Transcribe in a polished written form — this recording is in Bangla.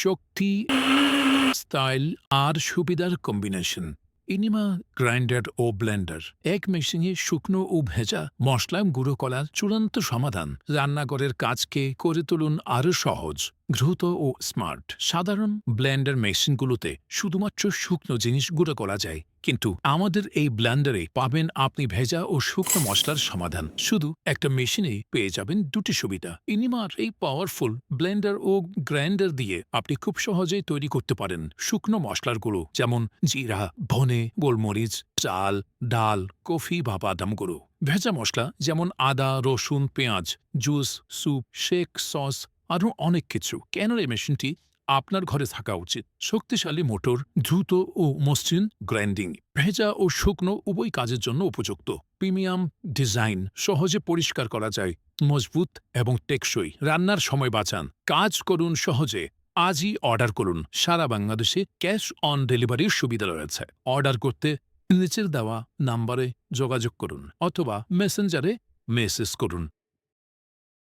শক্তি, স্টাইল আর সুবিধার কম্বিনেশন। ইনিমা গ্রাইন্ডার ও ব্লেন্ডার এক মেশিনে শুকনো ও ভেজা মশলা গুঁড়ো করার চূড়ান্ত সমাধান। রান্নাঘরের কাজকে করে তুলুন আরও সহজ, দ্রুত ও স্মার্ট। সাধারণ ব্লেন্ডার মেশিনগুলোতে শুধুমাত্র শুকনো জিনিস গুঁড়ো করা যায়, কিন্তু আমাদের এই ব্লেন্ডারে পাবেন আপনি ভেজা ও শুকনো মশলার সমাধান। শুধু একটা মেশিনে পেয়ে যাবেন দুটি সুবিধা। ইনিমার এই পাওয়ারফুল ব্লেন্ডার ও গ্রাইন্ডার দিয়ে আপনি খুব সহজেই তৈরি করতে পারেন শুকনো মশলার গুঁড়ো, যেমন জিরা, ধনে, গোলমরিচ, চাল, ডাল, কফি বা বাদাম গুঁড়ো। ভেজা মশলা যেমন আদা, রসুন, পেঁয়াজ, জুস, স্যুপ, শেক, সস, আরও অনেক কিছু। কেন এই মেশিনটি আপনার ঘরে থাকা উচিত? শক্তিশালী মোটর, দ্রুত ও মসৃণ গ্রাইন্ডিং, ভেজা ও শুকনো উভয় কাজের জন্য উপযুক্ত। প্রিমিয়াম ডিজাইন, সহজে পরিষ্কার করা যায়, মজবুত এবং টেকসই। রান্নার সময় বাঁচান, কাজ করুন সহজে। আজই অর্ডার করুন। সারা বাংলাদেশে ক্যাশ অন ডেলিভারির সুবিধা রয়েছে। অর্ডার করতে নিচের দেওয়া নাম্বারে যোগাযোগ করুন অথবা মেসেঞ্জারে মেসেজ করুন।